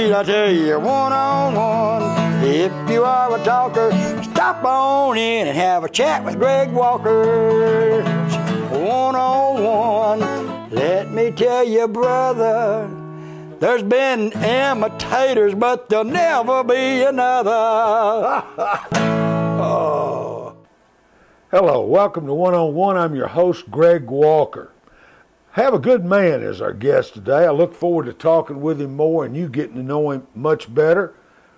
need I tell you, one-on-one. If you are a talker, stop on in and have a chat with Greg Walker. One-on-one. Let me tell you, brother, there's been imitators, but there'll never be another. Oh. Hello, welcome to One-on-One. I'm your host, Greg Walker. Have a good man as our guest today. I look forward to talking with him more and you getting to know him much better,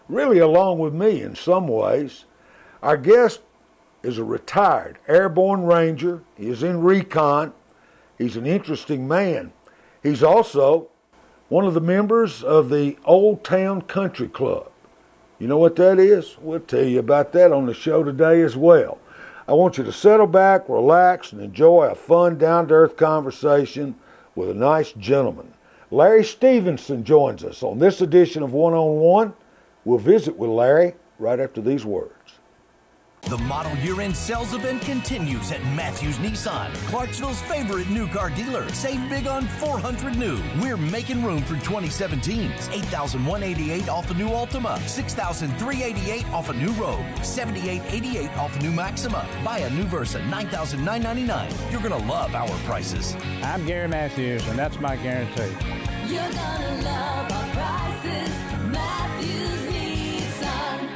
really along with me in some ways. Our guest is a retired airborne ranger. He is in recon. He's an interesting man. He's also one of the members of the Old Town Country Club. You know what that is? We'll tell you about that on the show today as well. I want you to settle back, relax, and enjoy a fun, down-to-earth conversation with a nice gentleman. Larry Stephenson joins us on this edition of One-on-One. We'll visit with Larry right after these words. The model year-end sales event continues at Matthews Nissan, Clarksville's favorite new car dealer. Save big on 400 new. We're making room for 2017s. $8,188 off a new Altima. $6,388 off a new Rogue. $7,888 off a new Maxima. Buy a new Versa, $9,999. You're going to love our prices. I'm Gary Matthews, and that's my guarantee. You're gonna love our prices. Matthews Nissan.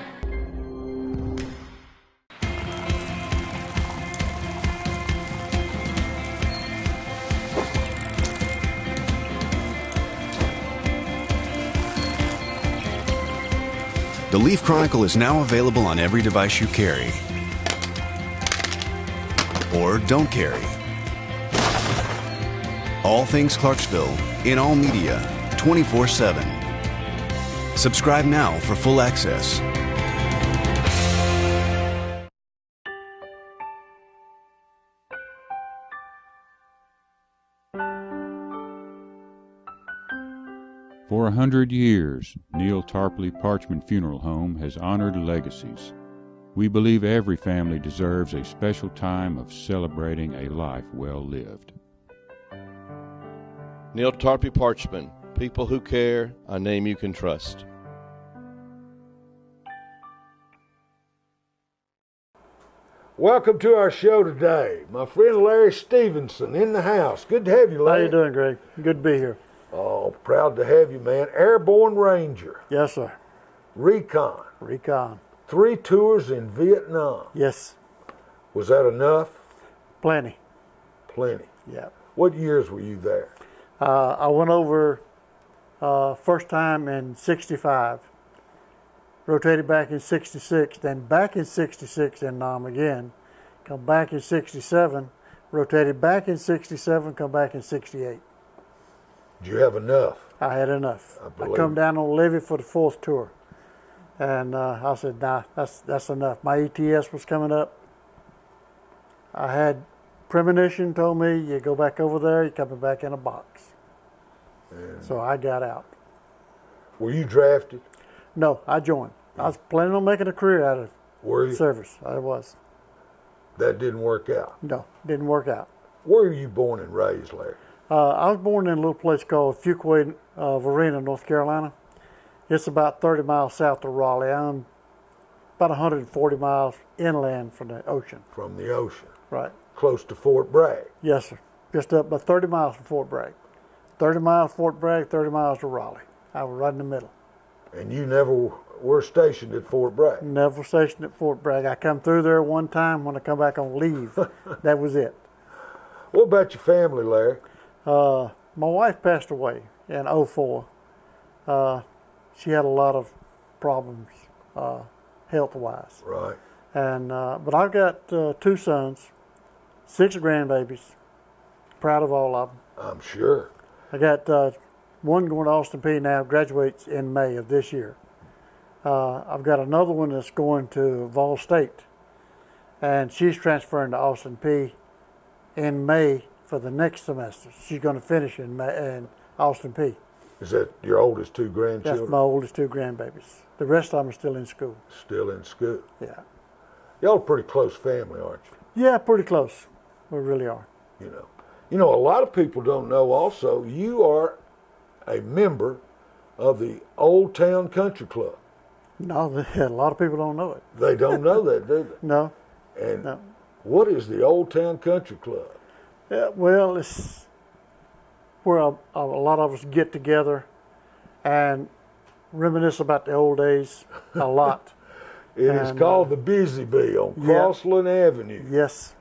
The Leaf Chronicle is now available on every device you carry or don't carry. All things Clarksville in all media 24/7. Subscribe now for full access. For 100 years, Neil Tarpley Parchment Funeral Home has honored legacies. We believe every family deserves a special time of celebrating a life well lived. Neil Tarpley Parchment, people who care, a name you can trust. Welcome to our show today. My friend Larry Stephenson in the house. Good to have you, Larry. How you doing, Greg? Good to be here. Oh, proud to have you, man. Airborne Ranger. Yes, sir. Recon. Recon. 3 tours in Vietnam. Yes. Was that enough? Plenty. Plenty. Yeah. What years were you there? I went over first time in 65, rotated back in 66, then back in 66 in Nam again, come back in 67, rotated back in 67, come back in 68. Did you have enough? I had enough. I come down on levee for the 4th tour, and I said, nah, that's enough. My ETS was coming up. I had premonition told me, you go back over there, you're coming back in a box. And so I got out. Were you drafted? No, I joined. I was planning on making a career out of Were you? service. I was. That didn't work out? No, didn't work out. Where were you born and raised, Larry? I was born in a little place called Fuquay, Varina, North Carolina. It's about 30 miles south of Raleigh. I'm about 140 miles inland from the ocean. From the ocean? Right. Close to Fort Bragg? Yes, sir. Just up about 30 miles from Fort Bragg. 30 miles Fort Bragg, 30 miles to Raleigh. I was right in the middle. And you never were stationed at Fort Bragg? Never stationed at Fort Bragg. I come through there one time when I come back on leave. That was it. What about your family, Larry? My wife passed away in 2004. She had a lot of problems health-wise. Right. And but I've got 2 sons, 6 grandbabies. Proud of all of them. I'm sure. I got one going to Austin Peay now, graduates in May of this year. I've got another one that's going to Vol State, and she's transferring to Austin Peay in May for the next semester. She's going to finish in Austin Peay. Is that your oldest 2 grandchildren? That's my oldest 2 grandbabies. The rest of them are still in school. Still in school? Yeah. Y'all a pretty close family, aren't you? Yeah, pretty close. We really are. You know, a lot of people don't know also, you are a member of the Old Town Country Club. No, a lot of people don't know it. They don't know that, do they? No. And No. what is the Old Town Country Club? Well, it's where a lot of us get together and reminisce about the old days a lot. It is called the Busy Bee on Crossland Avenue. Yes.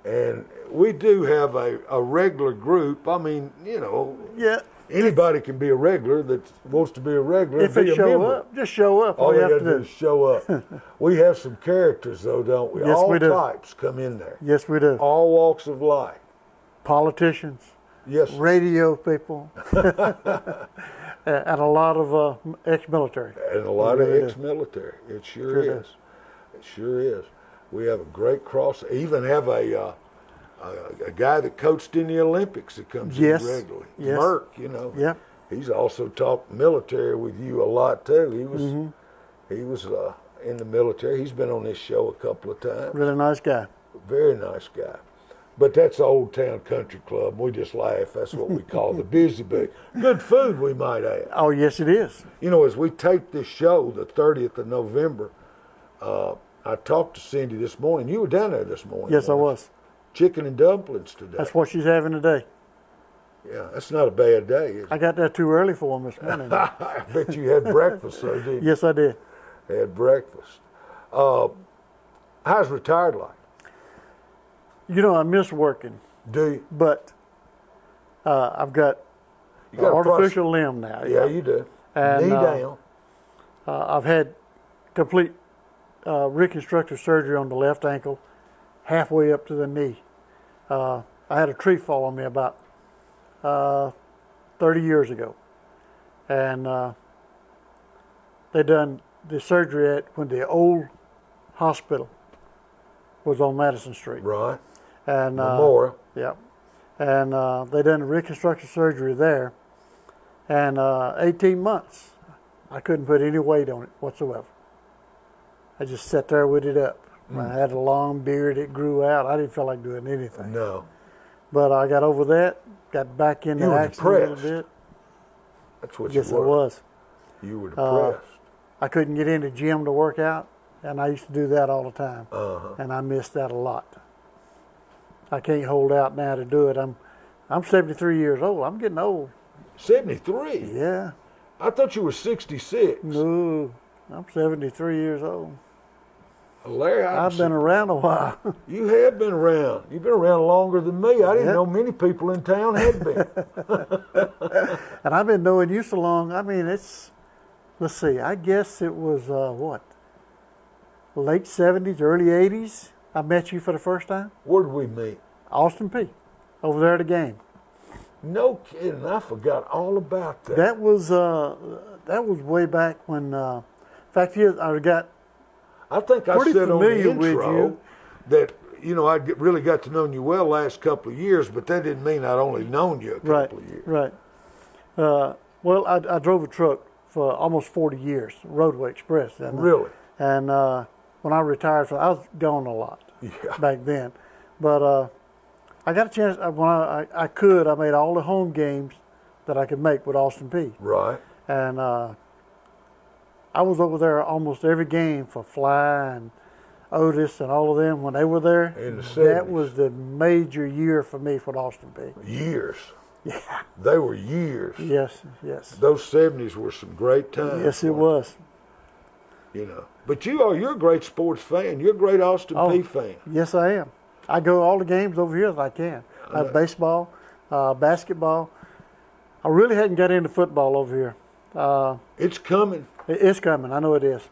And we do have a regular group. I mean, Yeah. anybody can be a regular that wants to be a regular. If they be a show member. up, just show up. All you they have got to to do is show up. We have some characters, though, don't we? Yes, All we do. types come in there. Yes, we do. All walks of life. Politicians, Yes. radio people, and a lot of ex-military. And a lot really of do. ex-military. It sure Sure is. It sure is. We have a great cross. Even have a guy that coached in the Olympics that comes Yes. in regularly. Yes. Merck, Yeah. He's also talked military with you a lot too. He was in the military. He's been on this show a couple of times. Really nice guy. Very nice guy. But that's Old Town Country Club. We just laugh. That's what we call the Busy Bee. Good food, we might add. Oh, yes, it is. As we tape this show, the 30th of November, I talked to Cindy this morning. You were down there this morning. Yes, I was. Chicken and dumplings today. That's what she's having today. Yeah, that's not a bad day, is it? I got there too early for him this morning. I bet you had breakfast, though, didn't you? Yes, I did. Had breakfast. How's retired like? I miss working, Do you? but I've got You got a artificial limb now. Yeah, you do. And, Knee down. I've had complete reconstructive surgery on the left ankle, halfway up to the knee. I had a tree fall on me about 30 years ago, and they done the surgery when the old hospital was on Madison Street. Right. And Memorial. yeah, and they done reconstructive surgery there, and 18 months, I couldn't put any weight on it whatsoever. I just sat there with it up. I had a long beard; it grew out. I didn't feel like doing anything. No. But I got over that, got back into You were action a little depressed. bit. That's what Yes, you I were. was. You were depressed. I couldn't get in the gym to work out, and I used to do that all the time, Uh-huh. and I missed that a lot. I can't hold out now to do it. I'm 73 years old. I'm getting old. 73? Yeah. I thought you were 66. No, I'm 73 years old. Larry, I've been around a while. You have been around. You've been around longer than me. I didn't Yep. know many people in town had been. And I've been knowing you so long. I mean, let's see, I guess it was, late 70s, early 80s. I met you for the first time. Where did we meet? Austin P. Over there at the game. No kidding. I forgot all about that. That was way back when, in fact, I think I pretty said on the familiar with intro you. that, really got to know you well last couple of years, but that didn't mean I'd only known you a couple of years. Right. Well, I drove a truck for almost 40 years, Roadway Express. Really? And when I retired, I was gone a lot back then. But I got a chance, when I could, I made all the home games that I could make with Austin P. Right. And I was over there almost every game for Fly and Otis and all of them when they were there. In the 70s. That was the major year for me for Austin P. Years. Yeah. They were years. Yes. Those 70s were some great times. Yes, it was. But you're a great sports fan. You're a great Austin P fan. Yes, I am. I go all the games over here that I can. Baseball, basketball. I really hadn't got into football over here. It's coming. It's coming. I know it is.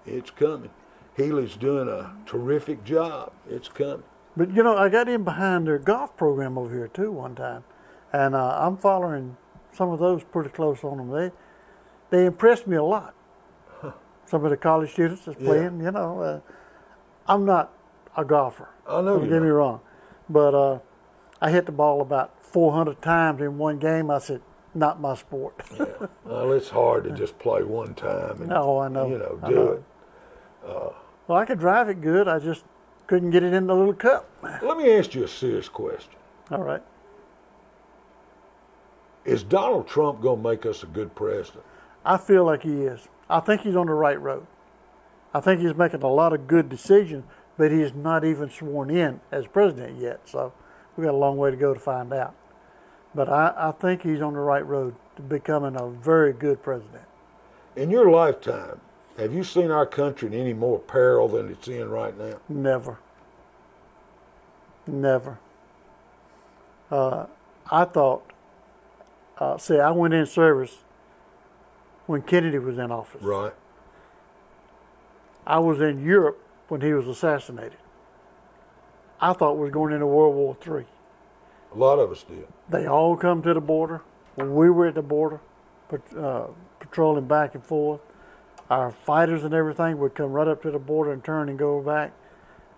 It's coming. Healy's doing a terrific job. It's coming. But, I got in behind their golf program over here, too, one time. And I'm following some of those pretty close on them. They impressed me a lot. Some of the college students that's playing, I'm not a golfer. I know Don't get me wrong. But I hit the ball about 400 times in one game. I said, not my sport. Yeah. Well, it's hard to just play one time and, I know. do it. Well, I could drive it good. I just couldn't get it in the little cup. Let me ask you a serious question. All right. Is Donald Trump going to make us a good president? I feel like he is. I think he's on the right road. I think he's making a lot of good decisions, but he is not even sworn in as president yet. So we've got a long way to go to find out. But I think he's on the right road to becoming a very good president. In your lifetime, have you seen our country in any more peril than it's in right now? Never. Never. I thought, I went in service when Kennedy was in office. Right. I was in Europe when he was assassinated. I thought we was going into World War III. A lot of us did. They all come to the border. We were at the border, patrolling back and forth. Our fighters and everything would come right up to the border and turn and go back.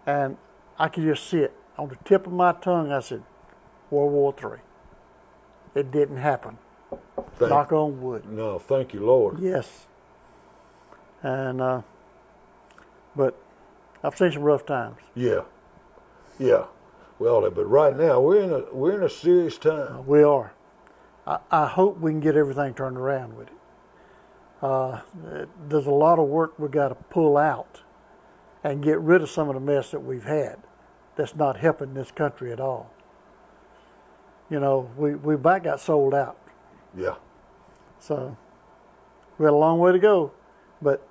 And I could just see it. On the tip of my tongue, I said, World War III. It didn't happen. Knock on wood. No, thank you, Lord. Yes. And, but I've seen some rough times. Yeah. Yeah. Well, but right now we're in a serious time. We are. I hope we can get everything turned around with it. There's a lot of work we got to pull out and get rid of some of the mess that we've had that's not helping this country at all. You know, we about got sold out. Yeah. So we got a long way to go, but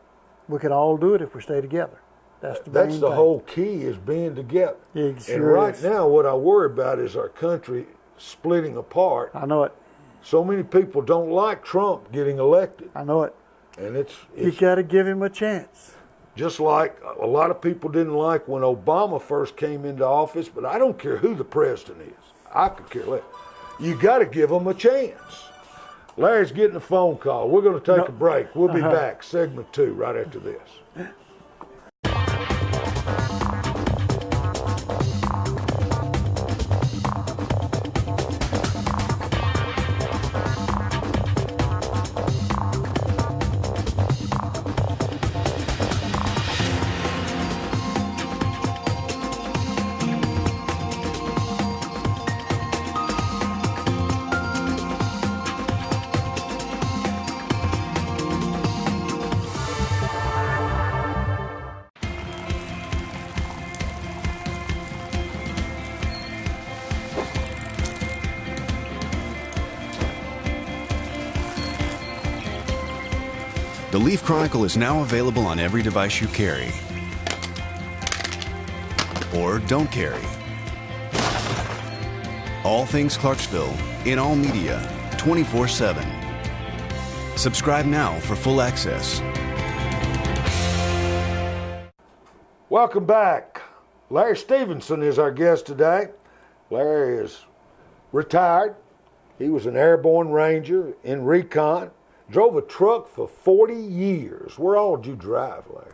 we can all do it if we stay together. That's the main thing. Whole key is being together. It sure and right is. now, what I worry about is our country splitting apart. I know it. So many people don't like Trump getting elected. I know it. And it's you got to give him a chance. Just like a lot of people didn't like when Obama first came into office, but I don't care who the president is. I could care less. You got to give them a chance. Larry's getting a phone call. We're going to take a break. We'll be back, segment 2, right after this. The Leaf Chronicle is now available on every device you carry or don't carry. All things Clarksville in all media 24/7. Subscribe now for full access. Welcome back. Larry Stephenson is our guest today. Larry is retired. He was an airborne ranger in recon. Drove a truck for 40 years. Where all did you drive, Larry?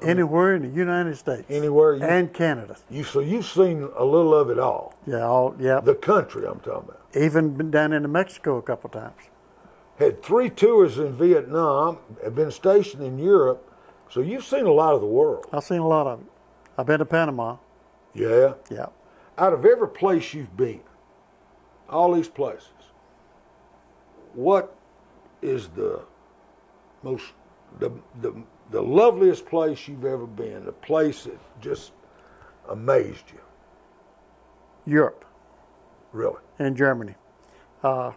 Anywhere in the United States. Anywhere. And Canada. So you've seen a little of it all. Yeah, The country I'm talking about. Even been down into Mexico a couple of times. Had 3 tours in Vietnam. Have been stationed in Europe. So you've seen a lot of the world. I've seen a lot of it. I've been to Panama. Yeah? Yeah. Out of every place you've been, all these places, what is the most the loveliest place you've ever been, the place that just amazed you? Europe. Really? In Germany. Of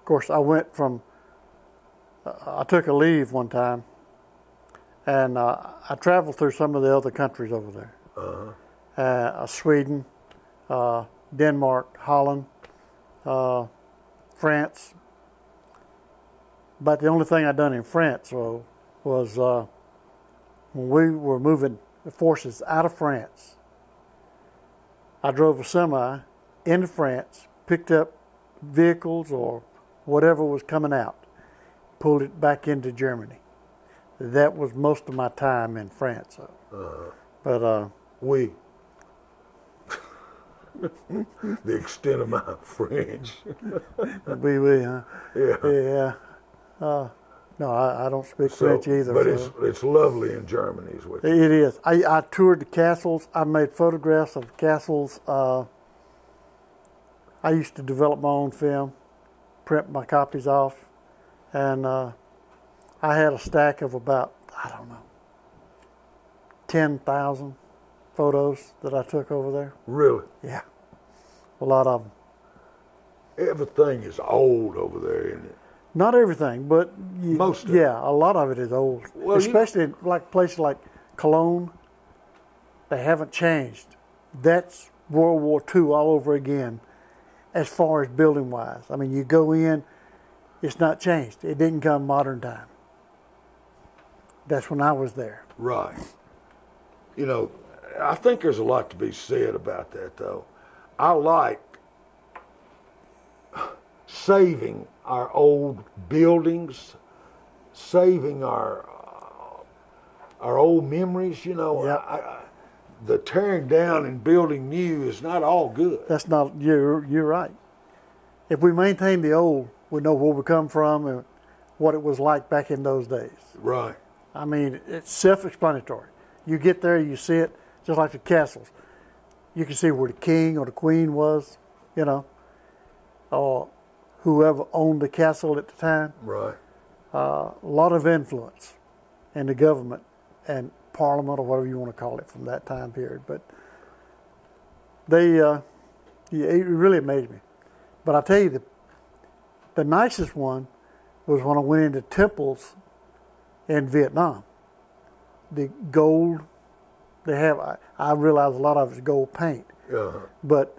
course, I went from, I took a leave one time, and I traveled through some of the other countries over there. Sweden, Denmark, Holland, France. But the only thing I'd done in France was when we were moving the forces out of France, I drove a semi into France, picked up vehicles or whatever was coming out, pulled it back into Germany. That was most of my time in France. But we, the extent of my French. huh? Yeah. No, I don't speak French either. But it's lovely in Germany, is what it is. I toured the castles. I made photographs of castles. I used to develop my own film, print my copies off, And I had a stack of about, I don't know, 10,000 photos that I took over there. Really? Yeah, a lot of them. Everything is old over there, isn't it? Not everything, but Most of yeah, a lot of it is old. Well, especially in like places like Cologne. They haven't changed. That's World War II all over again, as far as building wise. I mean, you go in, it's not changed. It didn't come modern time. That's when I was there. Right. You know, I think there's a lot to be said about that, though. I like saving our old buildings, saving our old memories. You know, Yep. the tearing down and building new is not all good. That's not, you're right. If we maintain the old, we know where we come from and what it was like back in those days. Right. I mean, it's self-explanatory. You get there, you see it, just like the castles. You can see where the king or the queen was, you know, or whoever owned the castle at the time. Right. A lot of influence in the government and parliament, or whatever you want to call it, from that time period. But it really amazed me. But I tell you, the nicest one was when I went into temples in Vietnam. The gold they have, I realize a lot of it's gold paint, but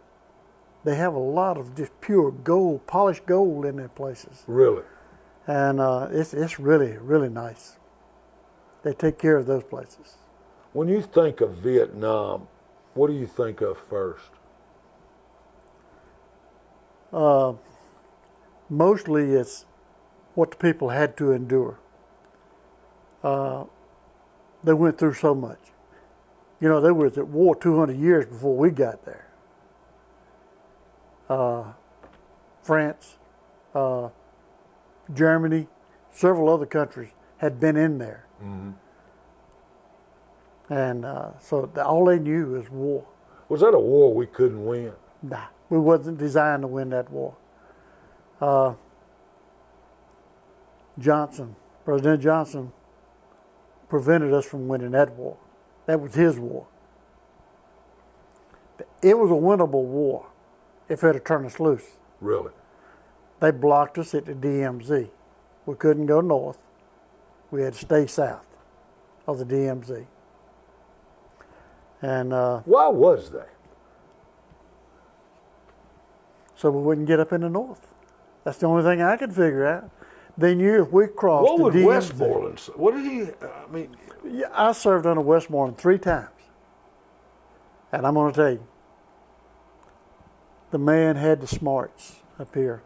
they have a lot of just pure gold, polished gold in their places. Really? And it's really, really nice. They take care of those places. When you think of Vietnam, what do you think of first? Mostly it's what the people had to endure. They went through so much. You know, they was at war 200 years before we got there. France, Germany, several other countries had been in there. Mm-hmm. And so all they knew was war. Was that a war we couldn't win? Nah, we wasn't designed to win that war. President Johnson prevented us from winning that war. That was his war. It was a winnable war if it had turned us loose. Really? They blocked us at the DMZ. We couldn't go north. We had to stay south of the DMZ. And why was that? So we wouldn't get up in the north. That's the only thing I could figure out. They knew if we crossed What the would DMZ. Westmoreland say? What did he? I mean, Yeah, I served under Westmoreland 3 times. And I'm going to tell you, the man had the smarts up here.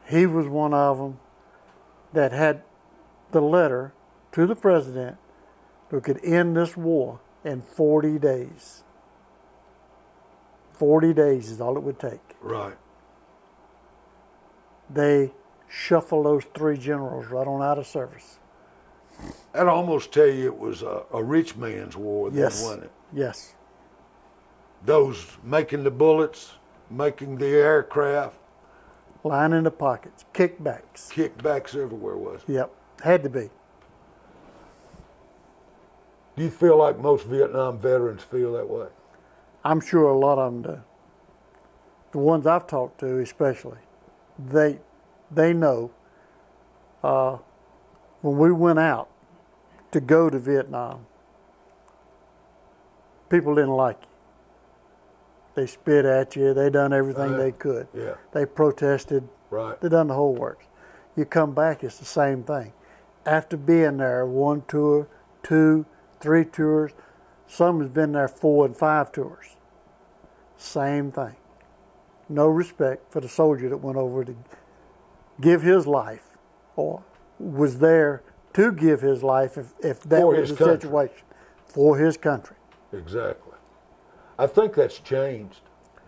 He was one of them that had the letter to the president who could end this war in 40 days. 40 days is all it would take. right. They shuffled those 3 generals right on out of service. I'd almost tell you it was a rich man's war, then, Yes. wasn't it? Yes. Those making the bullets, making the aircraft, Lining the pockets, kickbacks. kickbacks everywhere, was it? Yep, had to be. Do you feel like most Vietnam veterans feel that way? I'm sure a lot of them do. The ones I've talked to, especially, they know. When we went out to go to Vietnam, people didn't like you. They spit at you. They done everything they could. Yeah. They protested. Right. They done the whole works. You come back, it's the same thing. After being there 1 tour, 2, 3 tours, some has been there 4 and 5 tours. Same thing. No respect for the soldier that went over to give his life, or was there to give his life if that For was his the country. situation, for his country. Exactly. I think that's changed.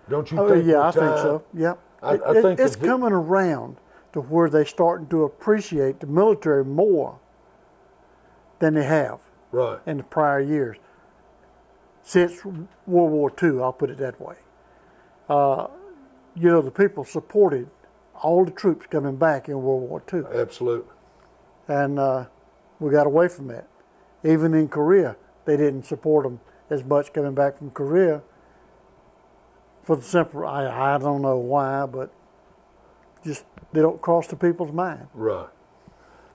Don't you Oh think? yeah, I with think time? so. Yep. I think it's the- coming around to where they're starting to appreciate the military more than they have Right. in the prior years. Since World War II, I'll put it that way. The people supported all the troops coming back in World War II. Absolutely. And we got away from that. Even in Korea, they didn't support them as much coming back from Korea for the simple, I don't know why, but just they don't cross the people's mind. Right.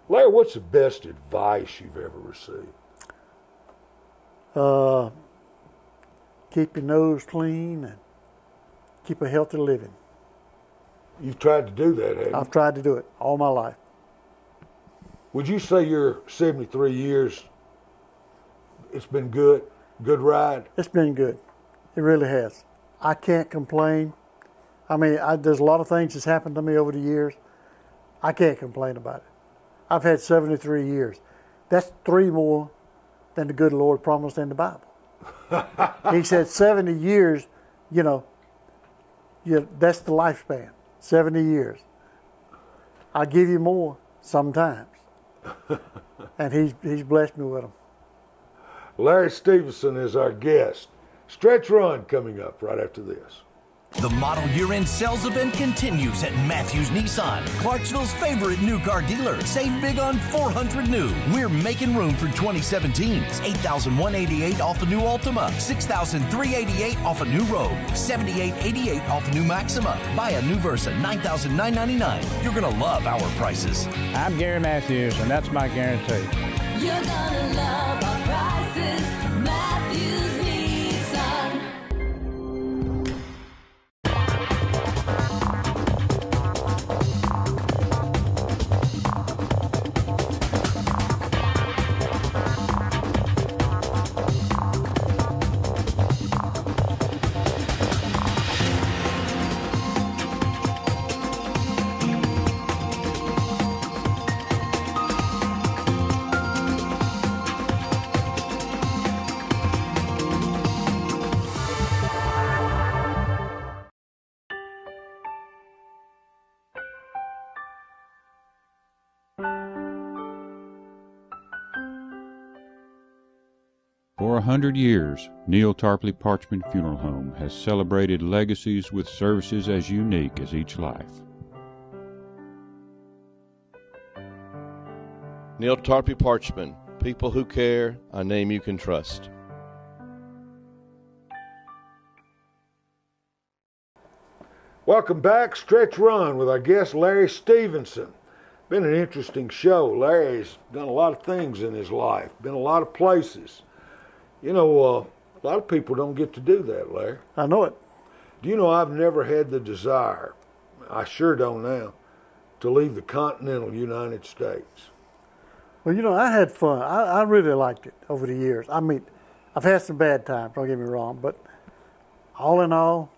Larry, what's the best advice you've ever received? Keep your nose clean and keep a healthy living. You've tried to do that, haven't you? I've tried to do it all my life. Would you say your 73 years, it's been good? Good ride? It's been good. It really has. I can't complain. I mean, there's a lot of things that's happened to me over the years. I can't complain about it. I've had 73 years. That's 3 more than the good Lord promised in the Bible. He said 70 years, that's the lifespan, 70 years. I'll give you more sometimes. And he's blessed me with them. Larry Stephenson is our guest. Stretch Run coming up right after this. The model year-end sales event continues at Matthews Nissan, Clarksville's favorite new car dealer. Save big on 400 new. We're making room for 2017s. $8,188 off a new Altima. $6,388 off a new Rogue. $7,888 off a new Maxima. Buy a new Versa, $9,999. You're going to love our prices. I'm Gary Matthews, and that's my guarantee. You're gonna love our prices. Matthews Nissan. For 100 years, Neil Tarpley Parchment Funeral Home has celebrated legacies with services as unique as each life. Neil Tarpley Parchment, people who care, a name you can trust. Welcome back, Stretch Run with our guest Larry Stephenson. Been an interesting show. Larry's done a lot of things in his life, been a lot of places. A lot of people don't get to do that, Larry. I know it. Do you know I've never had the desire, I sure don't now, to leave the continental United States? Well, I had fun. I really liked it over the years. I mean, I've had some bad times, don't get me wrong, but all in all,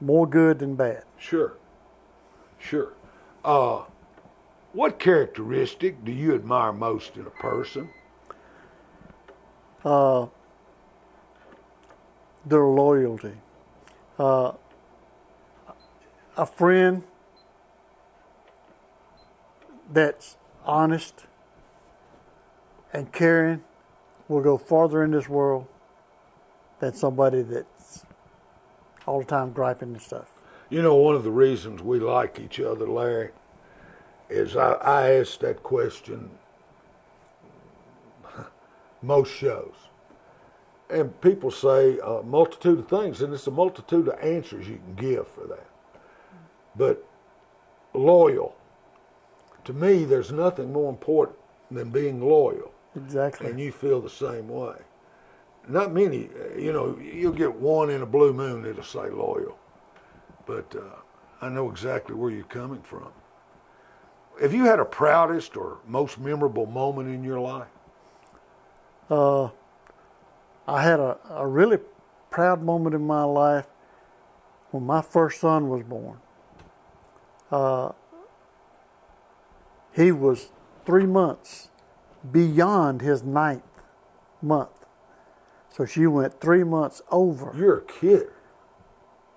more good than bad. Sure. What characteristic do you admire most in a person? Their loyalty. A friend that's honest and caring will go farther in this world than somebody that's all the time griping and stuff. One of the reasons we like each other, Larry, is I ask that question most shows. And people say a multitude of things, and it's a multitude of answers you can give for that. But loyal, to me, there's nothing more important than being loyal. Exactly. And you feel the same way. Not many, you'll get one in a blue moon that'll say loyal. But I know exactly where you're coming from. Have you had a proudest or most memorable moment in your life? I had a really proud moment in my life when my first son was born. He was 3 months beyond his 9th month. So she went 3 months over. You're a kid.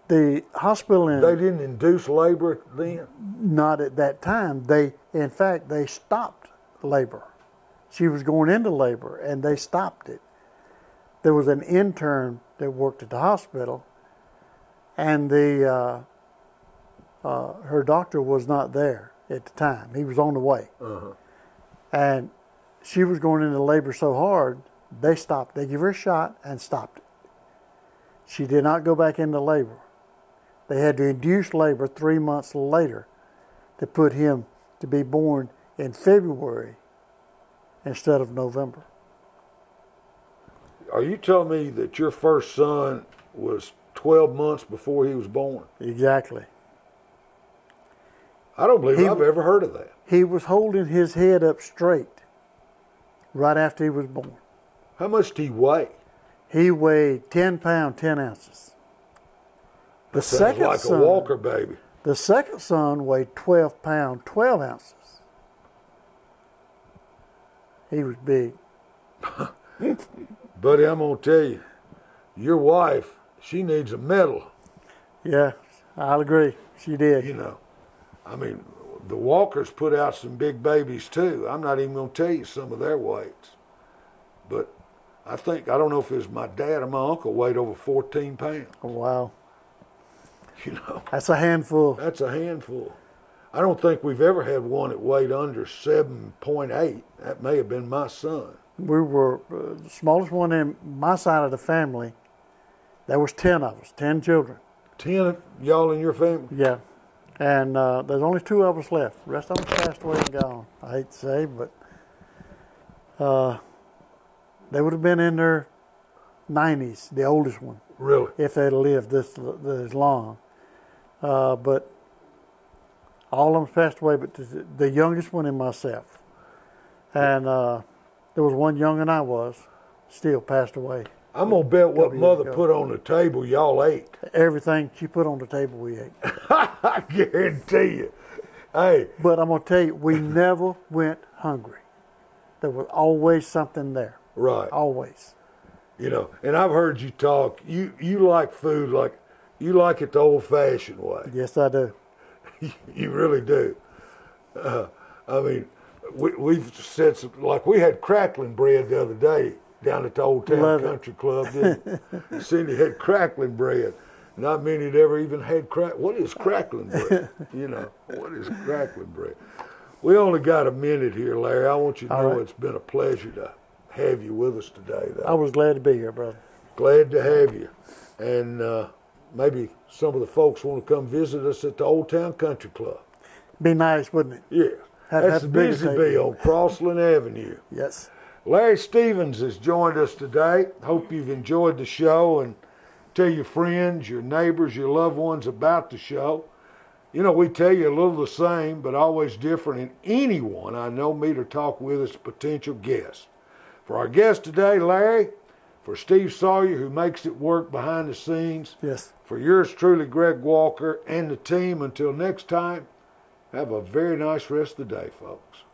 The hospital They didn't induce labor then? Not at that time. In fact, they stopped labor. She was going into labor, and they stopped it. There was an intern that worked at the hospital, and the her doctor was not there at the time. He was on the way. And she was going into labor so hard, they stopped. They gave her a shot and stopped it. She did not go back into labor. They had to induce labor 3 months later to put him to be born in February instead of November. Are you telling me that your first son was 12 months before he was born? Exactly. I don't believe I've ever heard of that. He was holding his head up straight right after he was born. How much did he weigh? He weighed 10 pounds, 10 ounces. The Sounds second like son, a Walker baby. The second son weighed 12 pounds, 12 ounces. He was big. Buddy, I'm going to tell you, your wife, she needs a medal. Yeah, I'll agree. She did. You know, I mean, the Walkers put out some big babies too. I'm not even going to tell you some of their weights. But I don't know if it was my dad or my uncle weighed over 14 pounds. Oh, wow. You know. That's a handful. That's a handful. I don't think we've ever had one that weighed under 7.8. That may have been my son. We were the smallest one in my side of the family. There was 10 of us, 10 children. 10 of y'all in your family? Yeah. And there's only 2 of us left. The rest of them passed away and gone. I hate to say, but they would have been in their 90s, the oldest one. Really? If they'd lived this long. But all of them passed away, but the youngest one and myself. And there was one younger than I was, still passed away. I'm going to bet what Mother put on the table, y'all ate. Everything she put on the table, we ate. I guarantee you. Hey. But I'm going to tell you, we never went hungry. There was always something there. Right. Always. You know, and I've heard you talk. You like food like, you like it the old-fashioned way. Yes, I do. You really do. I mean, we've said like we had crackling bread the other day down at the Old Town Country Club. Didn't we? Cindy had crackling bread. Not many had ever even had What is crackling bread? You know, what is crackling bread? We only got a minute here, Larry. I want you to know it's been a pleasure to have you with us today, though. I was glad to be here, brother. Glad to have you. And maybe some of the folks want to come visit us at the Old Town Country Club. Be nice, wouldn't it? Yeah. That's the Busy Bee on Crossland Avenue. Yes. Larry Stevens has joined us today. Hope you've enjoyed the show, and tell your friends, your neighbors, your loved ones about the show. You know, we tell you a little the same, but always different in anyone I know, meet, or talk with as a potential guest. For our guest today, Larry, for Steve Sawyer, who makes it work behind the scenes. Yes. For yours truly, Greg Walker, and the team, until next time, have a very nice rest of the day, folks.